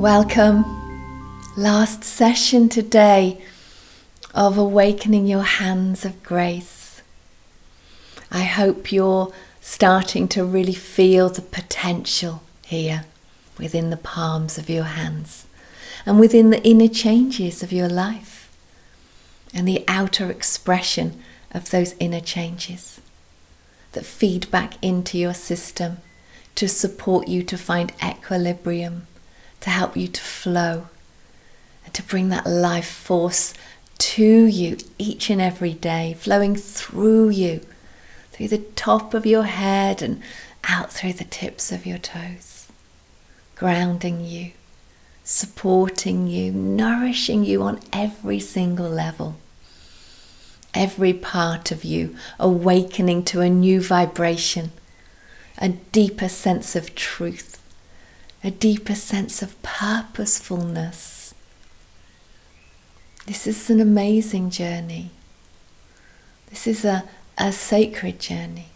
Welcome. Last session today of awakening your hands of grace. I hope you're starting to really feel the potential here within the palms of your hands and within the inner changes of your life and the outer expression of those inner changes that feed back into your system to support you to find equilibrium, to help you to flow and to bring that life force to you each and every day, flowing through you, through the top of your head and out through the tips of your toes, grounding you, supporting you, nourishing you on every single level. Every part of you awakening to a new vibration, a deeper sense of truth, a deeper sense of purposefulness. This is an amazing journey. This is a sacred journey.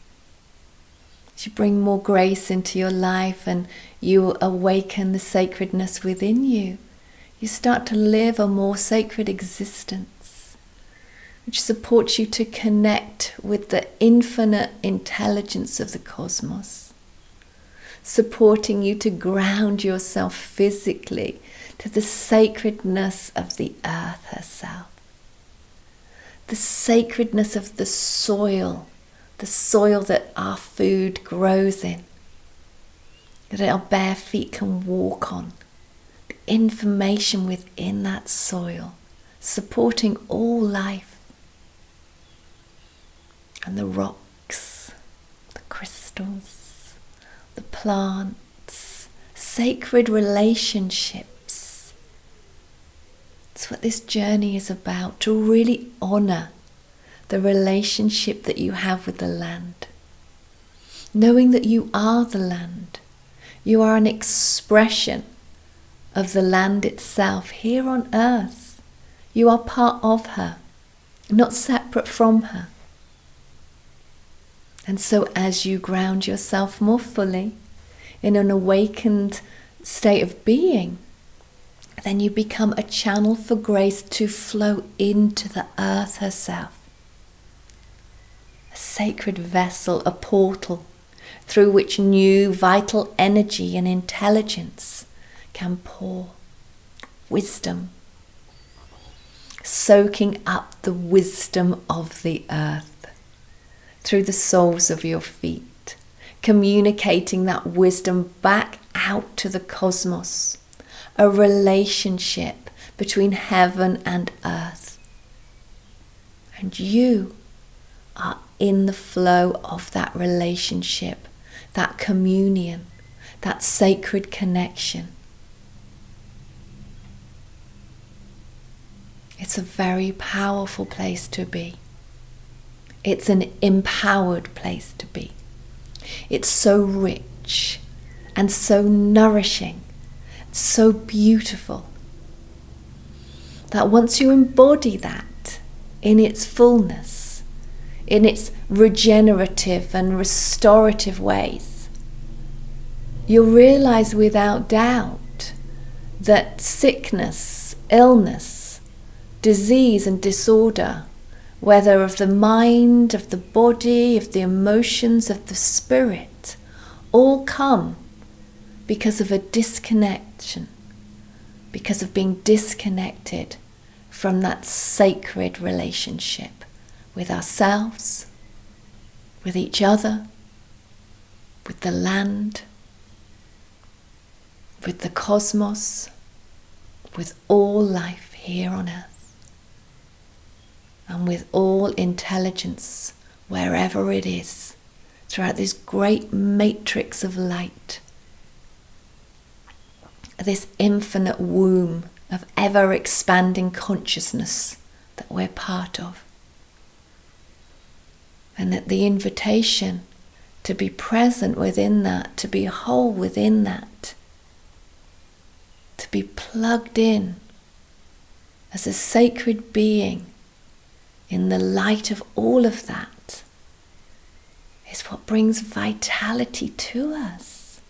As you bring more grace into your life and you awaken the sacredness within you, you start to live a more sacred existence, which supports you to connect with the infinite intelligence of the cosmos, supporting you to ground yourself physically to the sacredness of the earth herself, the sacredness of the soil that our food grows in, that our bare feet can walk on, the information within that soil, supporting all life, and the rocks, the crystals, the plants, sacred relationships. It's what this journey is about, to really honor the relationship that you have with the land. Knowing that you are the land. You are an expression of the land itself here on earth. You are part of her, not separate from her. And so as you ground yourself more fully in an awakened state of being, then you become a channel for grace to flow into the earth herself. A sacred vessel, a portal through which new vital energy and intelligence can pour. Wisdom, soaking up the wisdom of the earth through the soles of your feet, communicating that wisdom back out to the cosmos, a relationship between heaven and earth. And you are in the flow of that relationship, that communion, that sacred connection. It's a very powerful place to be. It's an empowered place to be. It's so rich and so nourishing, so beautiful, that once you embody that in its fullness, in its regenerative and restorative ways, you'll realize without doubt that sickness, illness, disease and disorder, whether of the mind, of the body, of the emotions, of the spirit, all come because of a disconnection, because of being disconnected from that sacred relationship with ourselves, with each other, with the land, with the cosmos, with all life here on earth, and with all intelligence wherever it is, throughout this great matrix of light, this infinite womb of ever-expanding consciousness that we're part of. And that the invitation to be present within that, to be whole within that, to be plugged in as a sacred being in the light of all of that, is what brings vitality to us.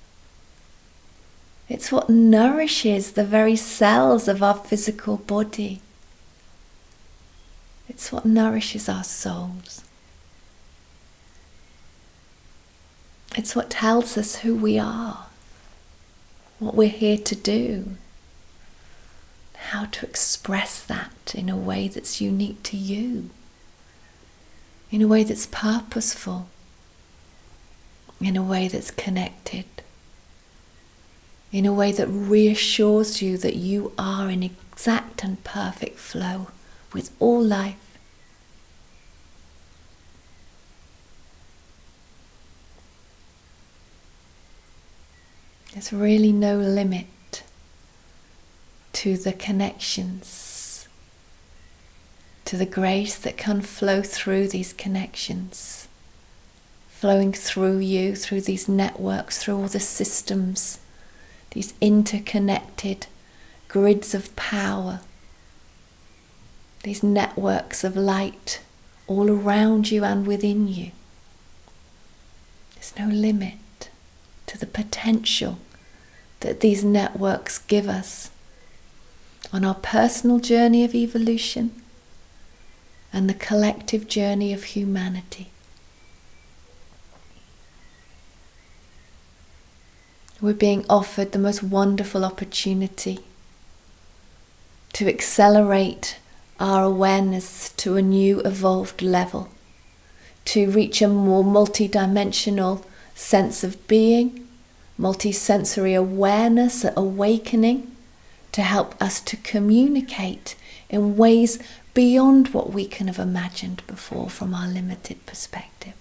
It's what nourishes the very cells of our physical body. It's what nourishes our souls. It's what tells us who we are, what we're here to do, how to express that in a way that's unique to you, in a way that's purposeful, in a way that's connected, in a way that reassures you that you are in exact and perfect flow with all life. There's really no limit to the connections, to the grace that can flow through these connections, flowing through you, through these networks, through all the systems, these interconnected grids of power, these networks of light all around you and within you. There's no limit to the potential that these networks give us on our personal journey of evolution and the collective journey of humanity. We're being offered the most wonderful opportunity to accelerate our awareness to a new evolved level, to reach a more multidimensional sense of being, multisensory awareness, awakening, to help us to communicate in ways beyond what we can have imagined before from our limited perspective.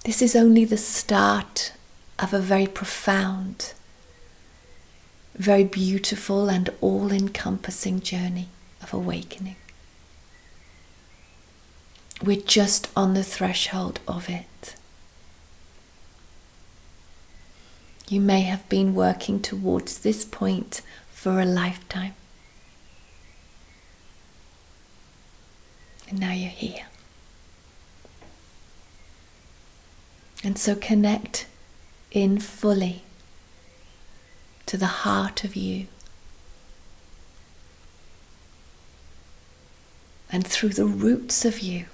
This is only the start of a very profound, very beautiful and all-encompassing journey of awakening. We're just on the threshold of it. You may have been working towards this point for a lifetime. And now you're here. And so connect in fully to the heart of you. And through the roots of you,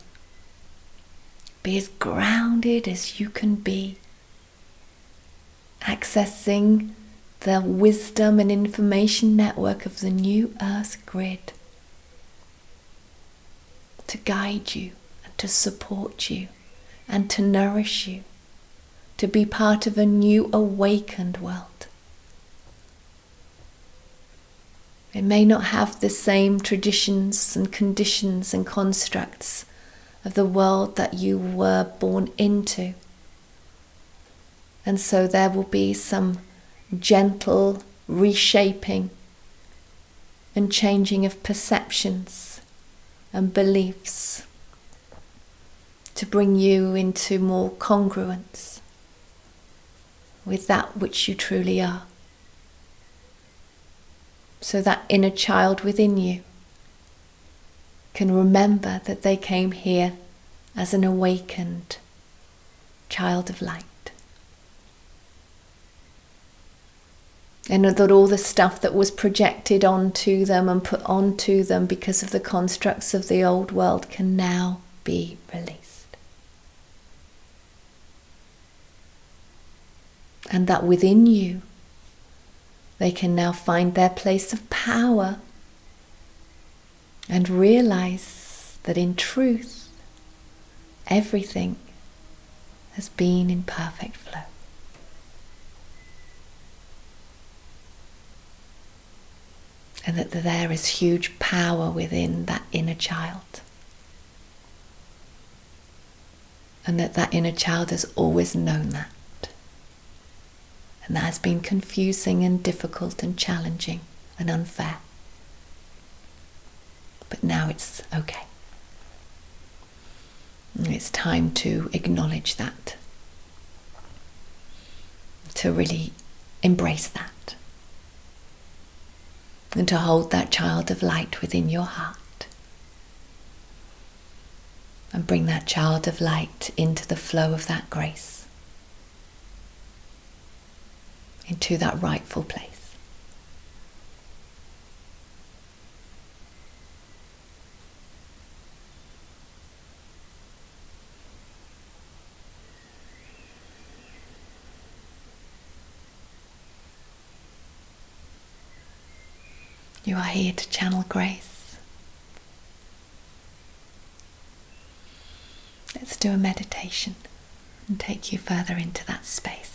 be as grounded as you can be, accessing the wisdom and information network of the new Earth grid to guide you and to support you and to nourish you, to be part of a new awakened world. It may not have the same traditions and conditions and constructs of the world that you were born into. And so there will be some gentle reshaping and changing of perceptions and beliefs to bring you into more congruence with that which you truly are. So that inner child within you can remember that they came here as an awakened child of light. And that all the stuff that was projected onto them and put onto them because of the constructs of the old world can now be released. And that within you, they can now find their place of power and realize that in truth, everything has been in perfect flow. And that there is huge power within that inner child. And that inner child has always known that. And that has been confusing and difficult and challenging and unfair. But now it's okay. And it's time to acknowledge that. To really embrace that. And to hold that child of light within your heart. And bring that child of light into the flow of that grace. into that rightful place. You are here to channel grace. Let's do a meditation and take you further into that space.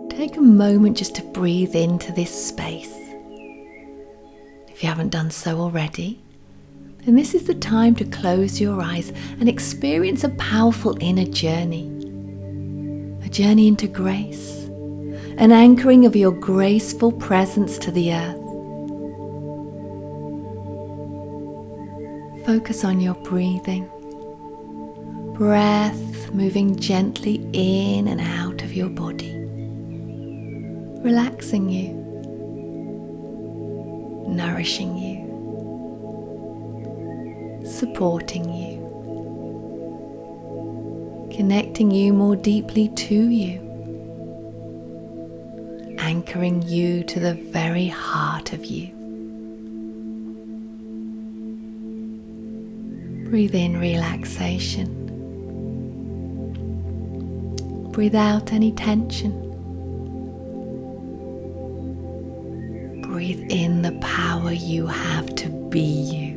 Take a moment just to breathe into this space. If you haven't done so already, then this is the time to close your eyes and experience a powerful inner journey. A journey into grace, an anchoring of your graceful presence to the earth. Focus on your breathing. Breath moving gently in and out of your body. Relaxing you, nourishing you, supporting you, connecting you more deeply to you, anchoring you to the very heart of you. Breathe in relaxation. Breathe out any tension. Breathe in the power you have to be you.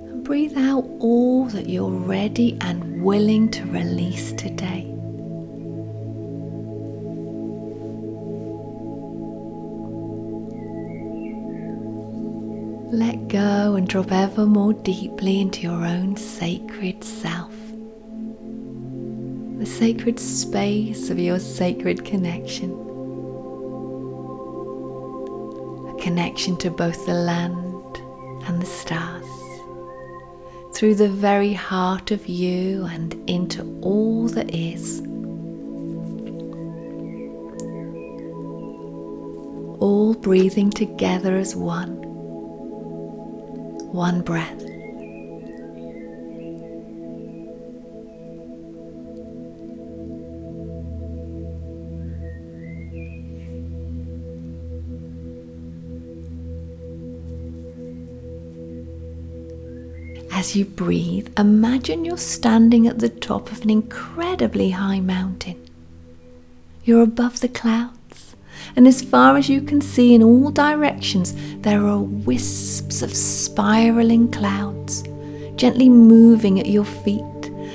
And breathe out all that you're ready and willing to release today. Let go and drop ever more deeply into your own sacred self. The sacred space of your sacred connection. Connection to both the land and the stars, through the very heart of you and into all that is. All breathing together as one breath. As you breathe, imagine you're standing at the top of an incredibly high mountain. You're above the clouds, and as far as you can see in all directions, there are wisps of spiraling clouds, gently moving at your feet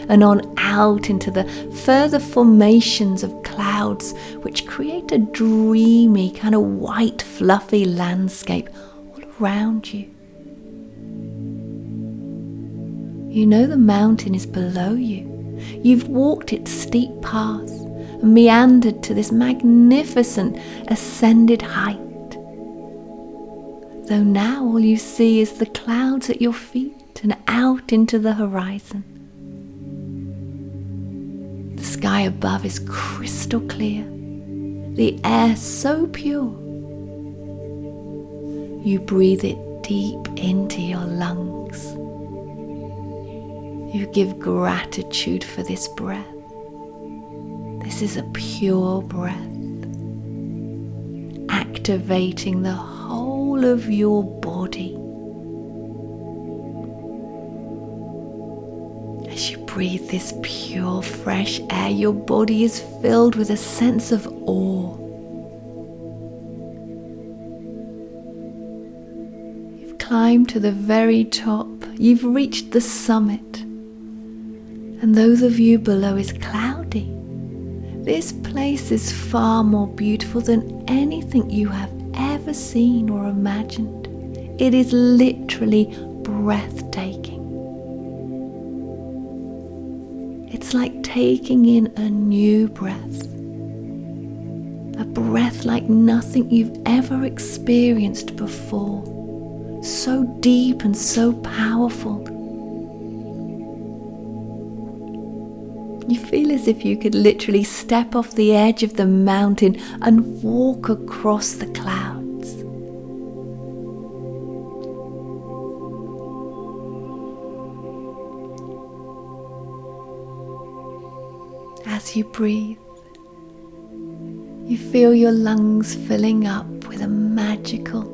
and on out into the further formations of clouds, which create a dreamy kind of white, fluffy landscape all around you. You know the mountain is below you. You've walked its steep path and meandered to this magnificent ascended height. Though now all you see is the clouds at your feet and out into the horizon. The sky above is crystal clear, the air so pure. You breathe it deep into your lungs. You give gratitude for this breath. This is a pure breath, activating the whole of your body. As you breathe this pure, fresh air, your body is filled with a sense of awe. You've climbed to the very top. You've reached the summit. And though the view below is cloudy, this place is far more beautiful than anything you have ever seen or imagined. It is literally breathtaking. It's like taking in a new breath. A breath like nothing you've ever experienced before. So deep and so powerful. You feel as if you could literally step off the edge of the mountain and walk across the clouds. As you breathe, you feel your lungs filling up with a magical,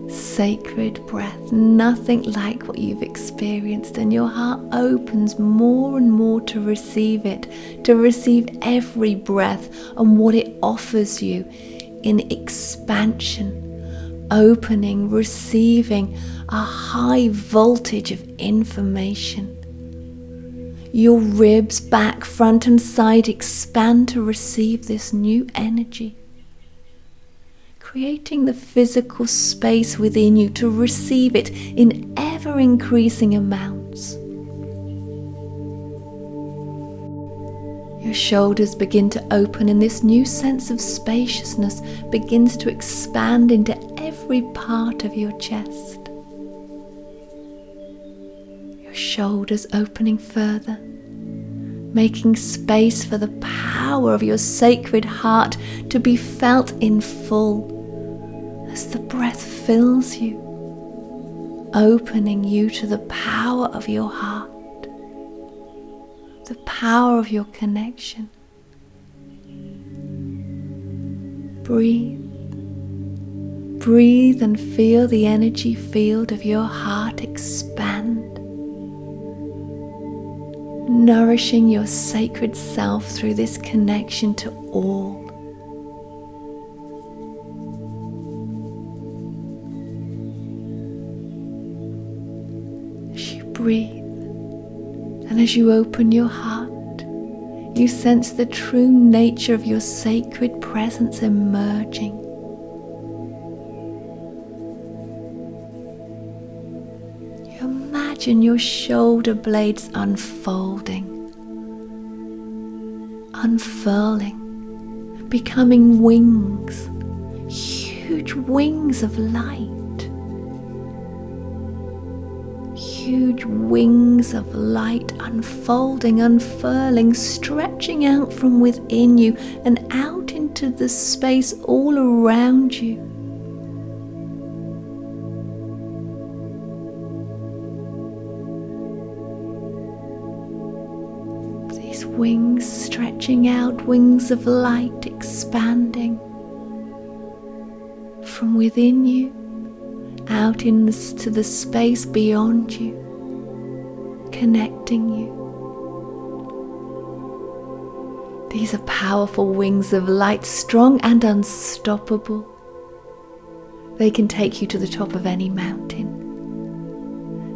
sacred breath, nothing like what you've experienced, and your heart opens more and more to receive it, to receive every breath and what it offers you in expansion, opening, receiving a high voltage of information. Your ribs, back, front and side expand to receive this new energy, creating the physical space within you to receive it in ever-increasing amounts. Your shoulders begin to open and this new sense of spaciousness begins to expand into every part of your chest. Your shoulders opening further, making space for the power of your sacred heart to be felt in full as the breath fills you, opening you to the power of your heart, the power of your connection. Breathe. Breathe and feel the energy field of your heart expand, nourishing your sacred self through this connection to all. As you breathe and as you open your heart, you sense the true nature of your sacred presence emerging. You imagine your shoulder blades unfolding, unfurling, becoming wings, huge wings of light. Huge wings of light unfolding, unfurling, stretching out from within you and out into the space all around you. These wings stretching out, wings of light expanding from within you out into the space beyond you, connecting you. These are powerful wings of light, strong and unstoppable. They can take you to the top of any mountain.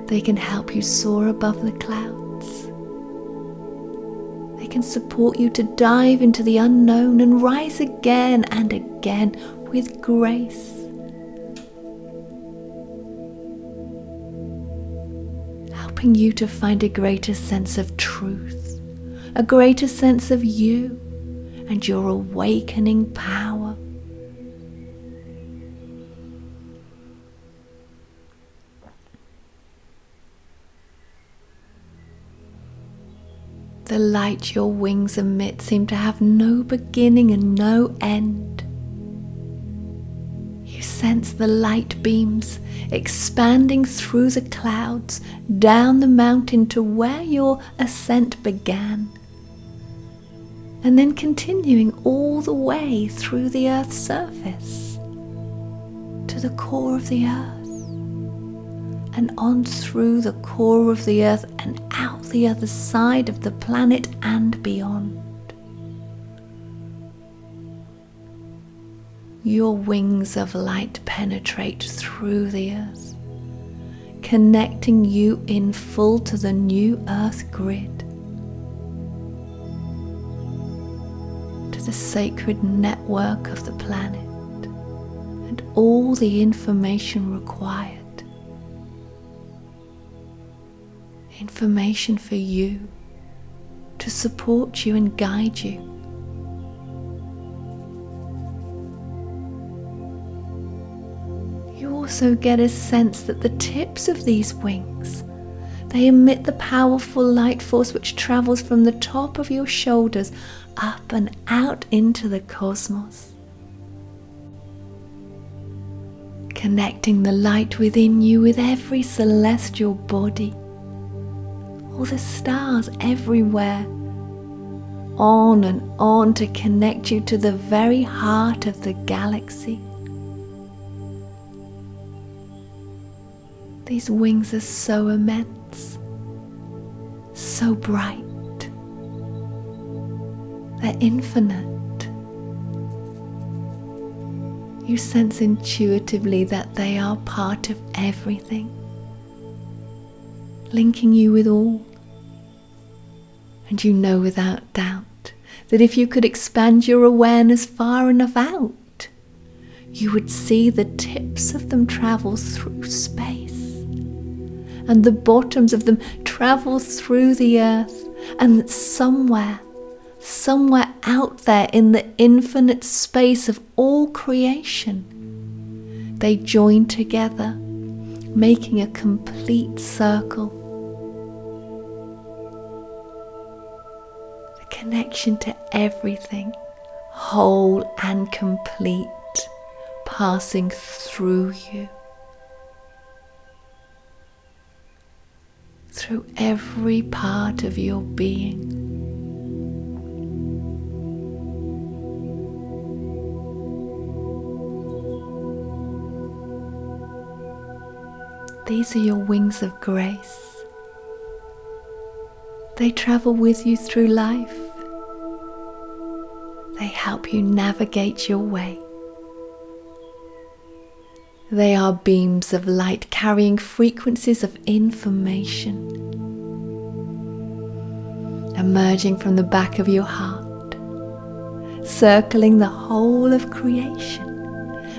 They can help you soar above the clouds. They can support you to dive into the unknown and rise again and again with grace. Helping you to find a greater sense of truth, a greater sense of you and your awakening power. The light your wings emit seem to have no beginning and no end. You sense the light beams expanding through the clouds, down the mountain to where your ascent began, and then continuing all the way through the Earth's surface to the core of the Earth, and on through the core of the Earth and out the other side of the planet and beyond. Your wings of light penetrate through the earth, connecting you in full to the new earth grid, to the sacred network of the planet, and all the information required. Information for you to support you and guide you. You also get a sense that the tips of these wings, they emit the powerful light force which travels from the top of your shoulders up and out into the cosmos, connecting the light within you with every celestial body, all the stars everywhere, on and on to connect you to the very heart of the galaxy. These wings are so immense, so bright. They're infinite. You sense intuitively that they are part of everything, linking you with all. And you know without doubt that if you could expand your awareness far enough out, you would see the tips of them travel through space, and the bottoms of them travel through the earth, and that somewhere out there in the infinite space of all creation, they join together, making a complete circle. The connection to everything, whole and complete, passing through you, through every part of your being. These are your wings of grace. They travel with you through life. They help you navigate your way. They are beams of light carrying frequencies of information, emerging from the back of your heart, circling the whole of creation,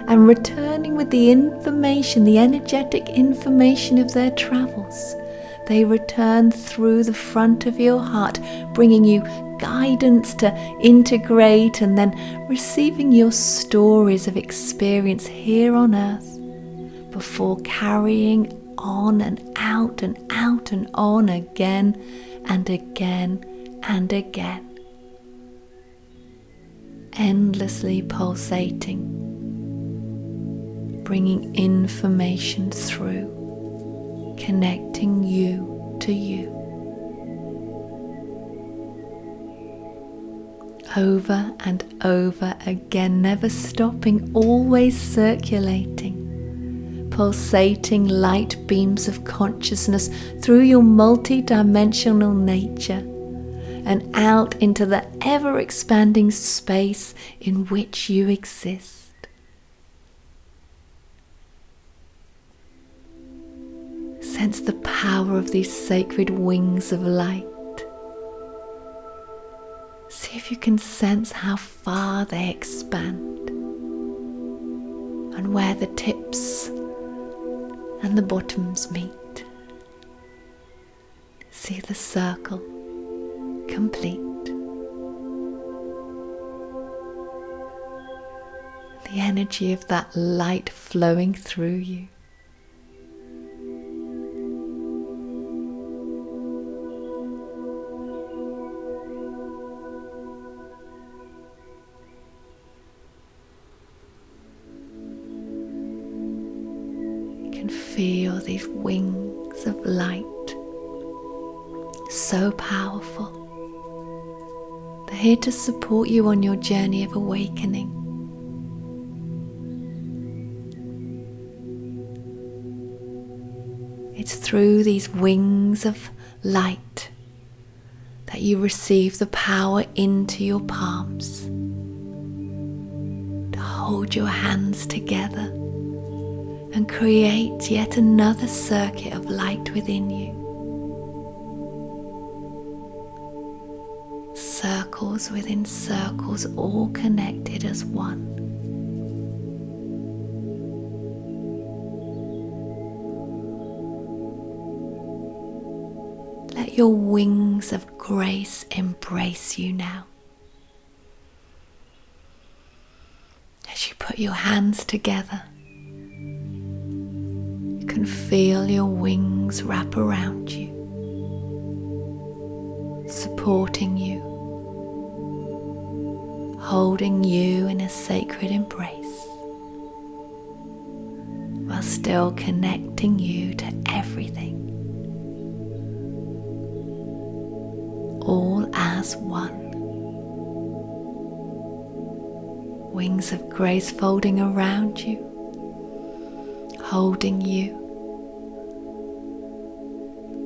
and returning with the information, the energetic information of their travels. They return through the front of your heart, bringing you guidance to integrate, and then receiving your stories of experience here on earth, before carrying on and out and out and on again and again and again, endlessly pulsating, bringing information through, connecting you to you. Over and over again, never stopping, always circulating, pulsating light beams of consciousness through your multi-dimensional nature and out into the ever-expanding space in which you exist. Sense the power of these sacred wings of light. See if you can sense how far they expand and where the tips and the bottoms meet. See the circle complete. The energy of that light flowing through you. Feel these wings of light, so powerful. They're here to support you on your journey of awakening. It's through these wings of light that you receive the power into your palms to hold your hands together and create yet another circuit of light within you. Circles within circles, all connected as one. Let let your wings of grace embrace you now. As you put your hands together, you can feel your wings wrap around you, supporting you, holding you in a sacred embrace, while still connecting you to everything, all as one. Wings of grace folding around you, holding you.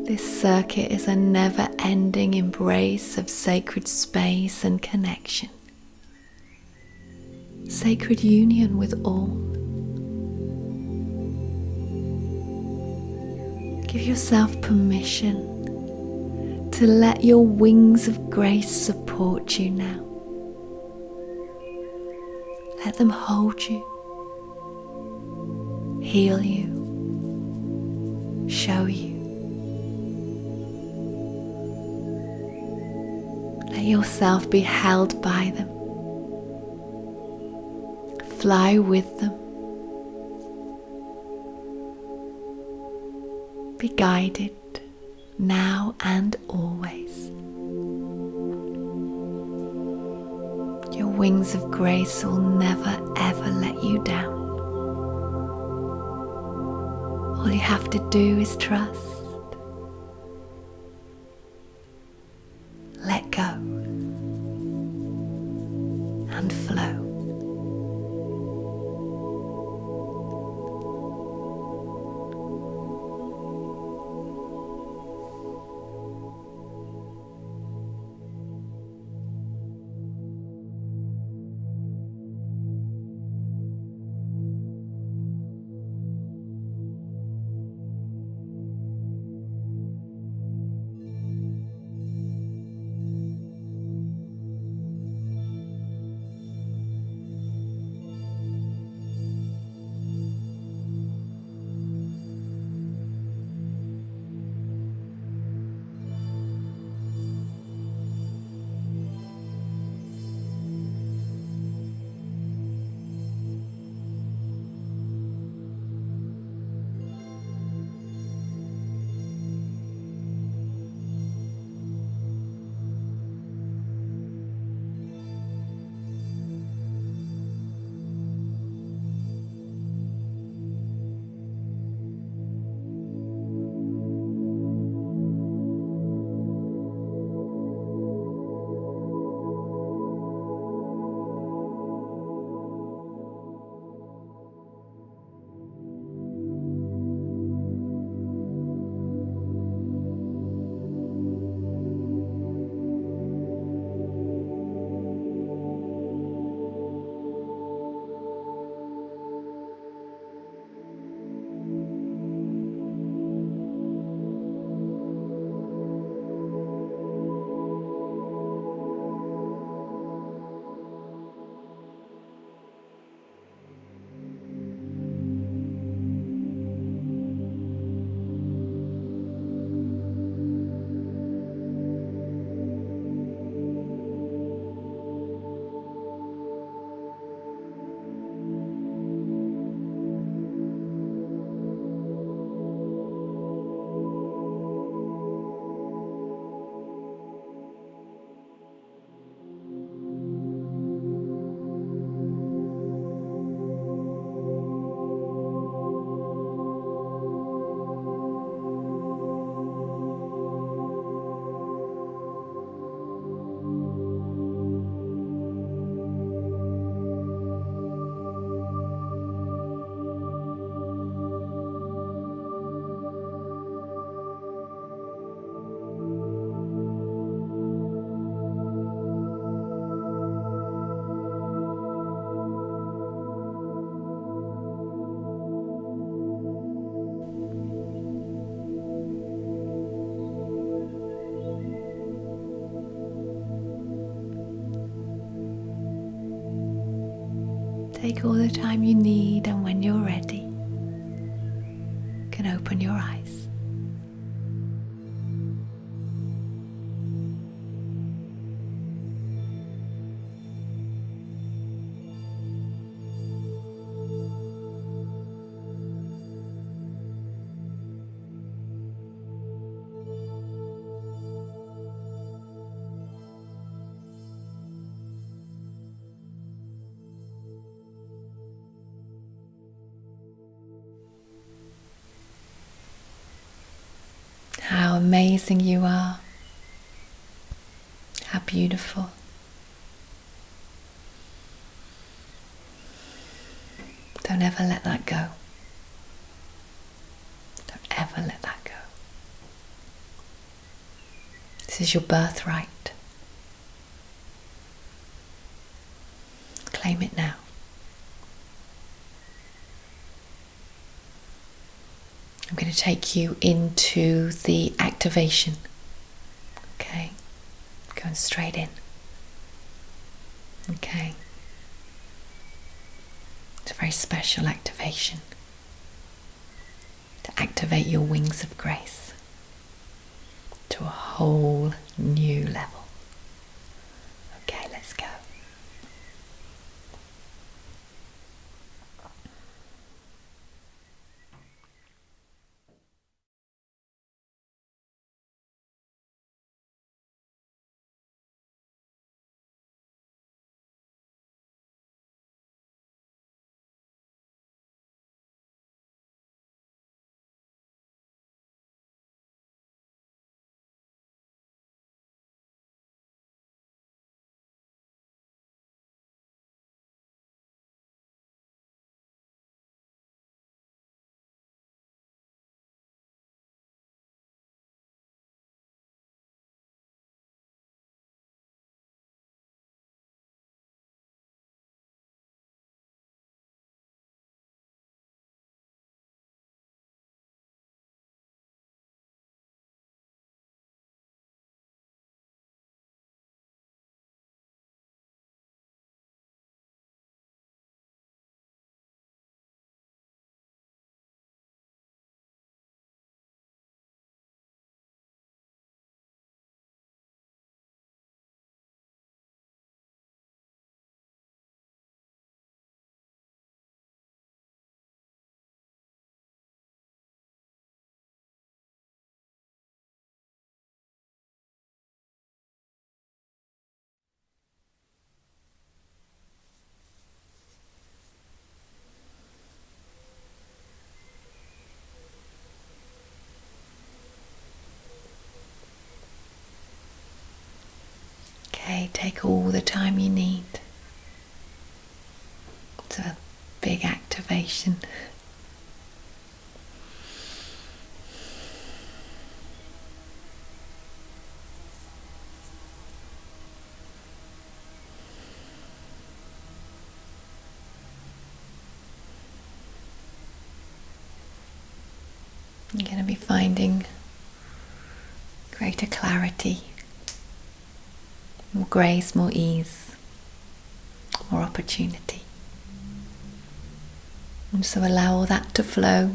This circuit is a never-ending embrace of sacred space and connection, sacred union with all. Give yourself permission to let your wings of grace support you now. Let them hold you, heal you, show you. Let yourself be held by them. Fly with them. Be guided now and always. Your wings of grace will never ever let you down. All you have to do is trust. Let go and flow. Take all the time you need, and when you're ready, you can open your eyes. how amazing you are, how beautiful. Don't ever let that go. Don't ever let that go. This is your birthright. Claim it now. I'm going to take you into the activation. Okay? Going straight in. Okay? It's a very special activation. To activate your wings of grace to a whole new level. Okay, let's go. Okay, take all the time you need. It's a big activation. You're going to be finding greater clarity, more grace, more ease, more opportunity. And so allow all that to flow,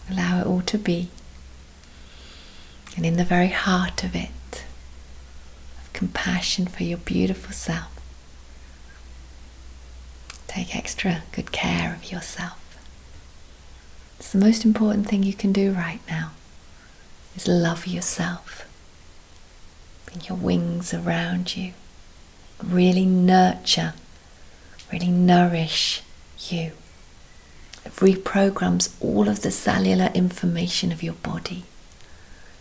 allow it all to be. And in the very heart of it, of compassion for your beautiful self, take extra good care of yourself. It's the most important thing you can do right now, is love yourself. Bring your wings around you. Really nurture, really nourish you. It reprograms all of the cellular information of your body.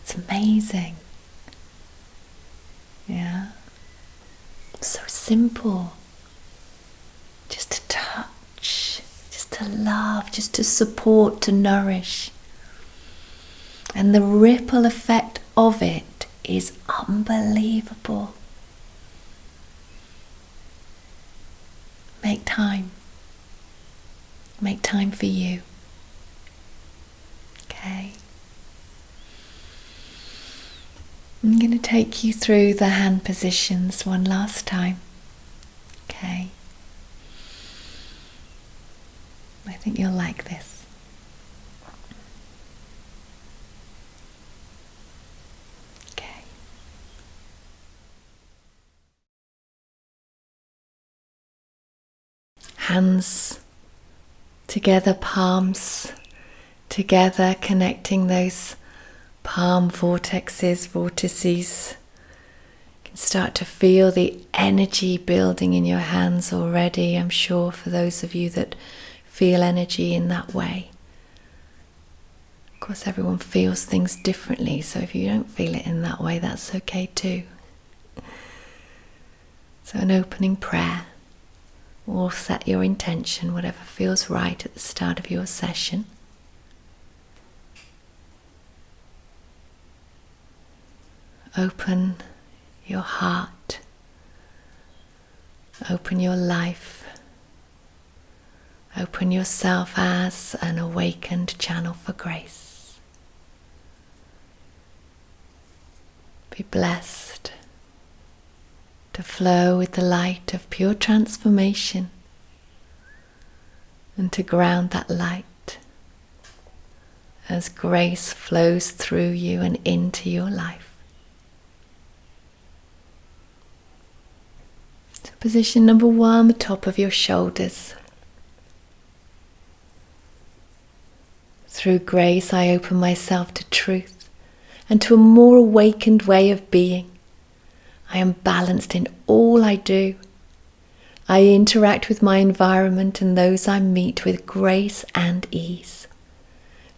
It's amazing. Yeah. So simple. Just to touch, just to love, just to support, to nourish. And the ripple effect of it is unbelievable. Make time. Make time for you. Okay. I'm going to take you through the hand positions one last time. Okay. I think you'll like this. Okay. Hands together, palms together, connecting those palm vortices. You can start to feel the energy building in your hands already, I'm sure, for those of you that feel energy in that way. Of course, everyone feels things differently, so if you don't feel it in that way, that's okay too. So an opening prayer, or set your intention, whatever feels right at the start of your session. Open your heart, open your life, open yourself as an awakened channel for grace. Be blessed to flow with the light of pure transformation and to ground that light as grace flows through you and into your life. So position number 1, the top of your shoulders. Through grace, I open myself to truth and to a more awakened way of being. I am balanced in all I do. I interact with my environment and those I meet with grace and ease.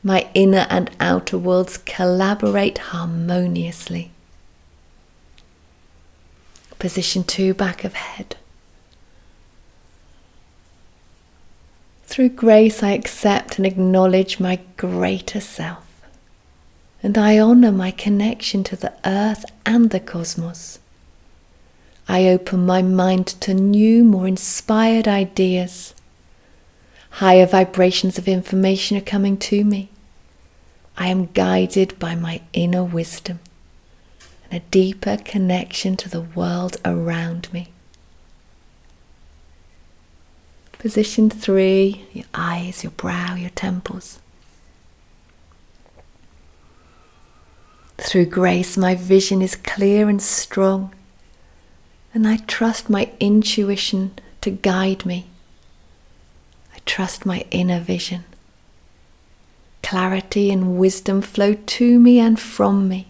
My inner and outer worlds collaborate harmoniously. Position 2, back of head. Through grace, I accept and acknowledge my greater self. And I honour my connection to the earth and the cosmos. I open my mind to new, more inspired ideas. Higher vibrations of information are coming to me. I am guided by my inner wisdom and a deeper connection to the world around me. Position 3, your eyes, your brow, your temples. Through grace, my vision is clear and strong, and I trust my intuition to guide me. I trust my inner vision. Clarity and wisdom flow to me and from me.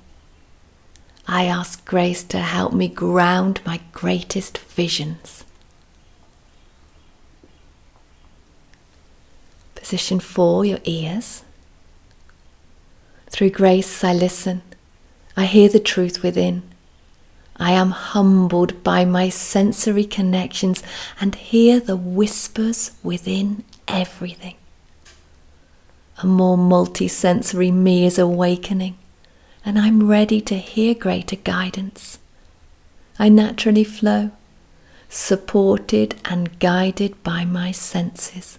I ask grace to help me ground my greatest visions. Position 4, your ears. Through grace, I listen. I hear the truth within. I am humbled by my sensory connections and hear the whispers within everything. A more multi-sensory me is awakening, and I'm ready to hear greater guidance. I naturally flow, supported and guided by my senses.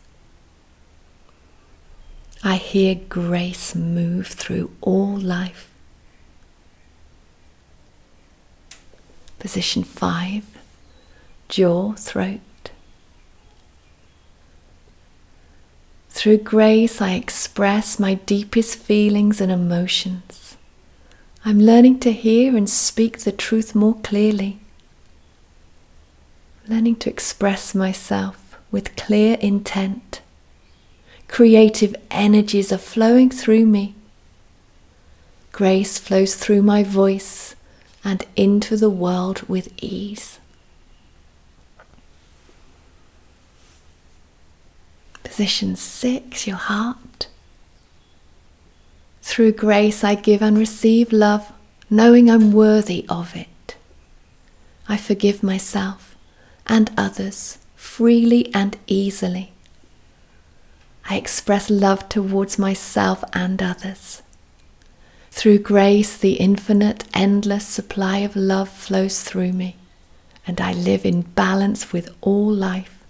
I hear grace move through all life. Position 5, jaw, throat. Through grace, I express my deepest feelings and emotions. I'm learning to hear and speak the truth more clearly. Learning to express myself with clear intent. Creative energies are flowing through me. Grace flows through my voice and into the world with ease. Position 6, your heart. Through grace, I give and receive love, knowing I'm worthy of it. I forgive myself and others freely and easily. I express love towards myself and others. Through grace, the infinite, endless supply of love flows through me, and I live in balance with all life.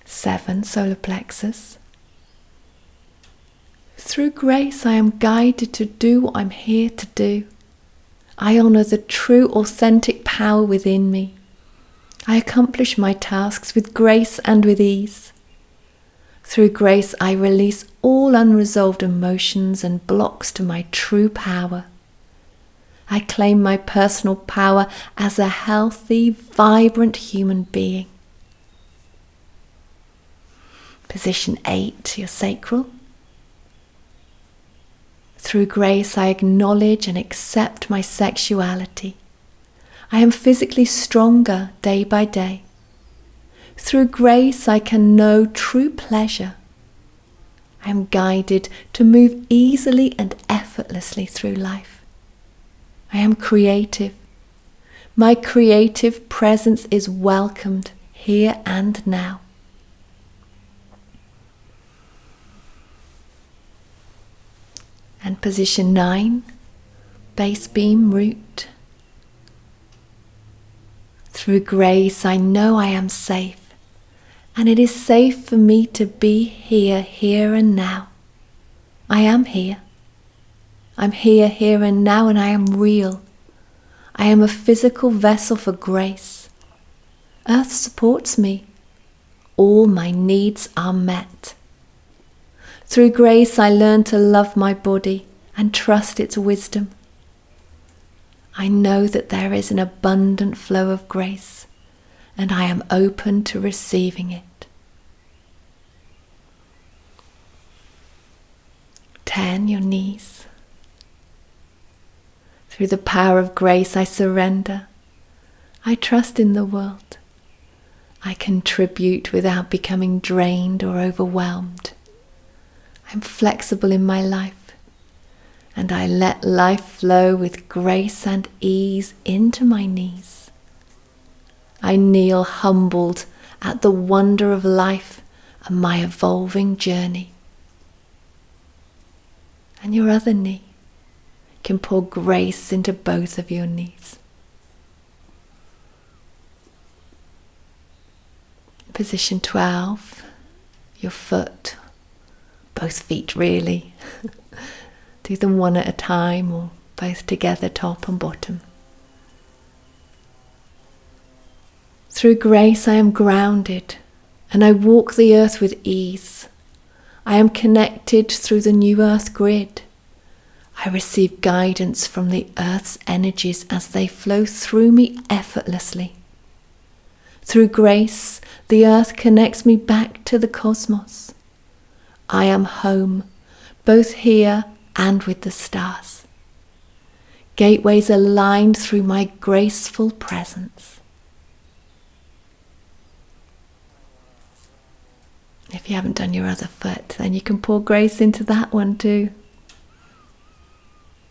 7, solar plexus. Through grace, I am guided to do what I'm here to do. I honour the true, authentic power within me. I accomplish my tasks with grace and with ease. Through grace, I release all unresolved emotions and blocks to my true power. I claim my personal power as a healthy, vibrant human being. Position 8, your sacral. Through grace, I acknowledge and accept my sexuality. I am physically stronger day by day. Through grace, I can know true pleasure. I am guided to move easily and effortlessly through life. I am creative. My creative presence is welcomed here and now. And position 9, base beam root. Through grace, I know I am safe, and it is safe for me to be here and now. I am here. I'm here and now, and I am real. I am a physical vessel for grace. Earth supports me. All my needs are met. Through grace, I learn to love my body and trust its wisdom. I know that there is an abundant flow of grace, and I am open to receiving it. 10, your knees. Through the power of grace, I surrender. I trust in the world. I contribute without becoming drained or overwhelmed. I'm flexible in my life, and I let life flow with grace and ease into my knees. I kneel humbled at the wonder of life and my evolving journey. And your other knee can pour grace into both of your knees. Position 12, your foot. Both feet really. Do them one at a time or both together, top and bottom. Through grace I am grounded and I walk the earth with ease. I am connected through the new earth grid. I receive guidance from the earth's energies as they flow through me effortlessly. Through grace, the earth connects me back to the cosmos. I am home, both here and with the stars. Gateways aligned through my graceful presence. If you haven't done your other foot, then you can pour grace into that one too.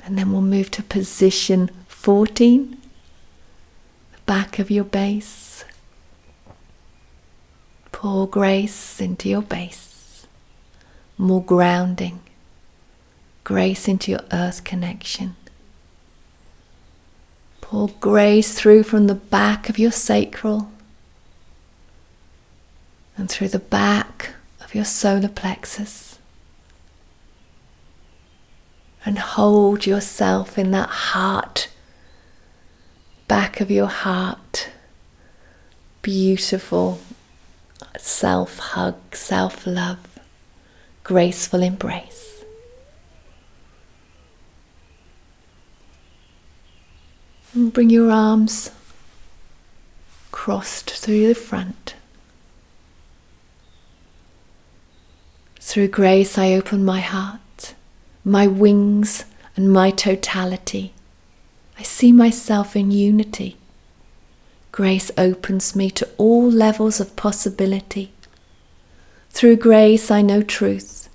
And then we'll move to position 14, the back of your base. Pour grace into your base. More grounding, grace into your earth connection. Pour grace through from the back of your sacral and through the back of your solar plexus. And hold yourself in that heart, back of your heart. Beautiful self-hug, self-love. Graceful embrace. And bring your arms crossed through the front. Through grace I open my heart, my wings and my totality. I see myself in unity. Grace opens me to all levels of possibility. Through grace I know truth,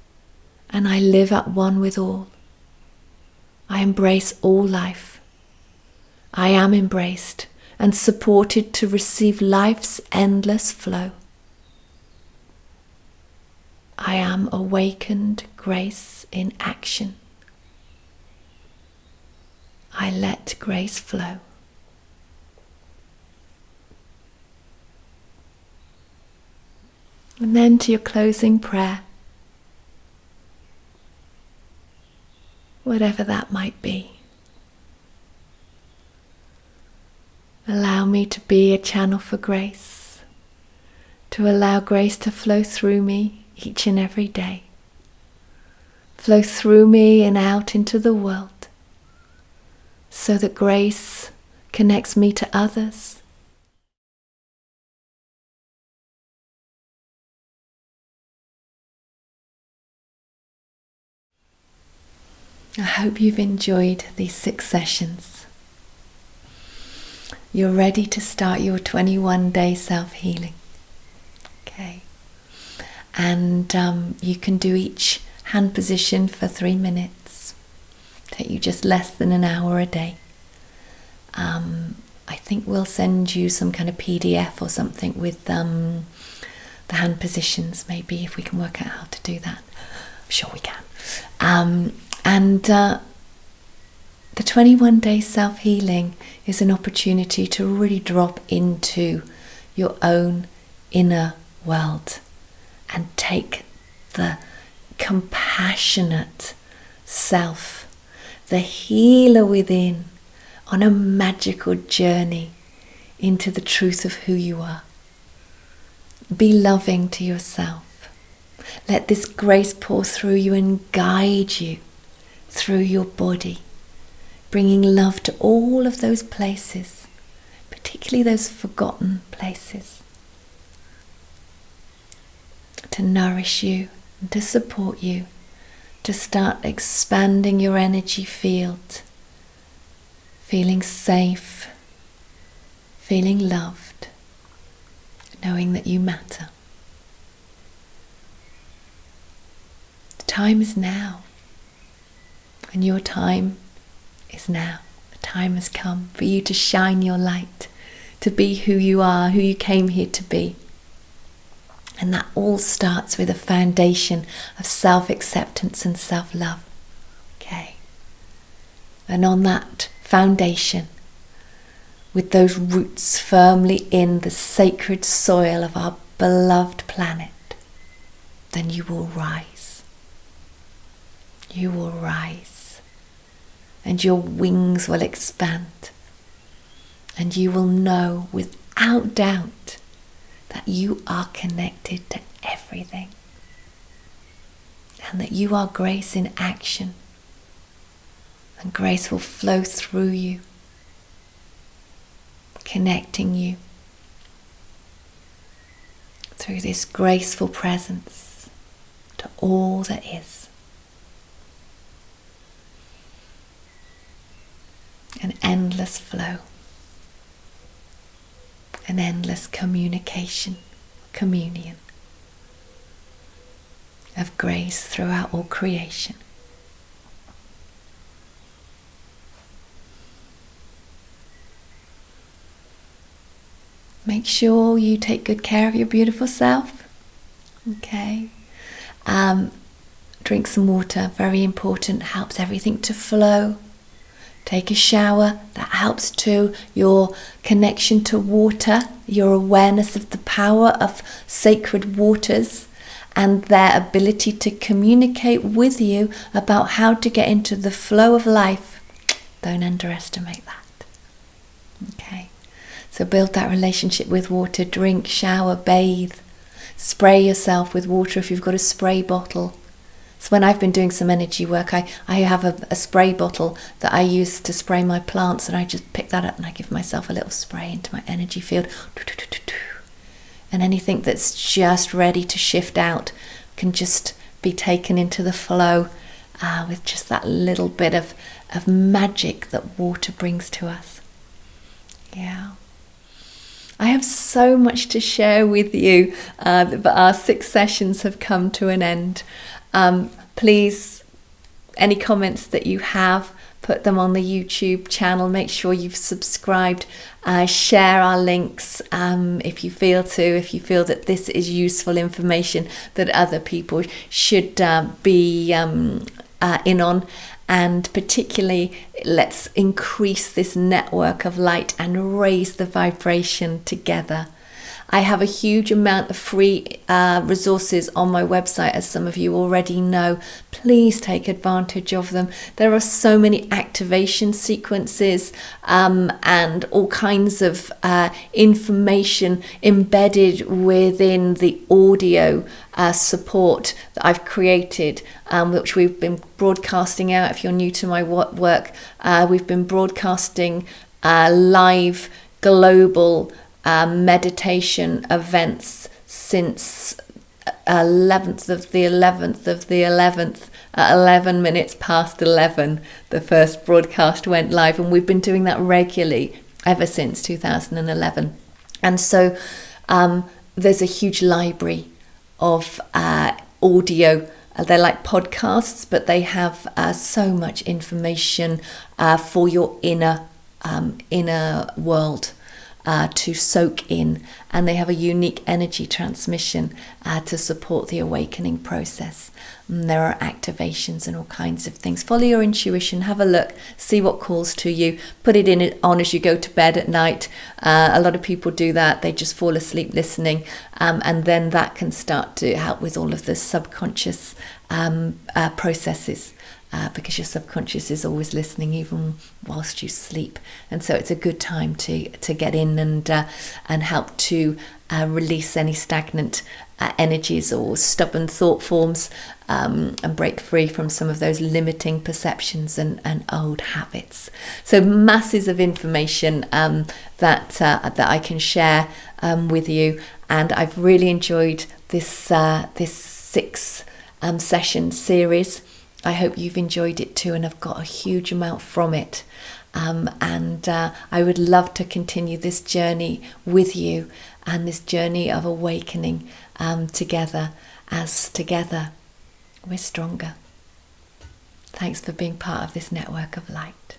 and I live at one with all. I embrace all life. I am embraced and supported to receive life's endless flow. I am awakened grace in action. I let grace flow. And then to your closing prayer, whatever that might be. Allow me to be a channel for grace, to allow grace to flow through me each and every day. Flow through me and out into the world, so that grace connects me to others. I hope you've enjoyed these 6 sessions. You're ready to start your 21-day self-healing. Okay. And you can do each hand position for 3 minutes. Take you just less than an hour a day. I think we'll send you some kind of PDF or something with the hand positions, maybe, if we can work out how to do that. I'm sure we can. The 21-day self-healing is an opportunity to really drop into your own inner world and take the compassionate self, the healer within, on a magical journey into the truth of who you are. Be loving to yourself. Let this grace pour through you and guide you through your body, bringing love to all of those places, particularly those forgotten places, to nourish you and to support you, to start expanding your energy field, feeling safe, feeling loved, knowing that you matter. The time is now, and your time is now. The time has come for you to shine your light, to be who you are, who you came here to be. And that all starts with a foundation of self-acceptance and self-love. Okay. And on that foundation, with those roots firmly in the sacred soil of our beloved planet, then you will rise. You will rise. And your wings will expand. And you will know without doubt that you are connected to everything. And that you are grace in action. And grace will flow through you, connecting you through this graceful presence to all that is. An endless flow, an endless communion of grace throughout all creation. Make sure you take good care of your beautiful self. Okay. Drink some water, very important, helps everything to flow. Take a shower, that helps too. Your connection to water, your awareness of the power of sacred waters and their ability to communicate with you about how to get into the flow of life. Don't underestimate that. Okay. So build that relationship with water. Drink, shower, bathe. Spray yourself with water if you've got a spray bottle. So when I've been doing some energy work, I have a spray bottle that I use to spray my plants, and I just pick that up and I give myself a little spray into my energy field. And anything that's just ready to shift out can just be taken into the flow with just that little bit of magic that water brings to us. Yeah. I have so much to share with you, but our 6 sessions have come to an end. Please, any comments that you have, put them on the YouTube channel. Make sure you've subscribed. Share our links if you feel that this is useful information that other people should be in on. And particularly, let's increase this network of light and raise the vibration together. I have a huge amount of free resources on my website, as some of you already know. Please take advantage of them. There are so many activation sequences and all kinds of information embedded within the audio support that I've created, which we've been broadcasting out. If you're new to my work, we've been broadcasting live global meditation events since 11th of the 11th at 11 minutes past 11. The first broadcast went live, and we've been doing that regularly ever since 2011. And so there's a huge library of audio they're like podcasts, but they have so much information for your inner world to soak in, and they have a unique energy transmission to support the awakening process. And there are activations and all kinds of things. Follow your intuition, have a look, see what calls to you, put it on as you go to bed at night. A lot of people do that, they just fall asleep listening, and then that can start to help with all of the subconscious processes. Because your subconscious is always listening even whilst you sleep, and so it's a good time to get in and help to release any stagnant energies or stubborn thought forms, and break free from some of those limiting perceptions and old habits. So masses of information that I can share with you, and I've really enjoyed this 6 session series. I hope you've enjoyed it too, and I've got a huge amount from it. And I would love to continue this journey with you, and this journey of awakening together, as together we're stronger. Thanks for being part of this network of light.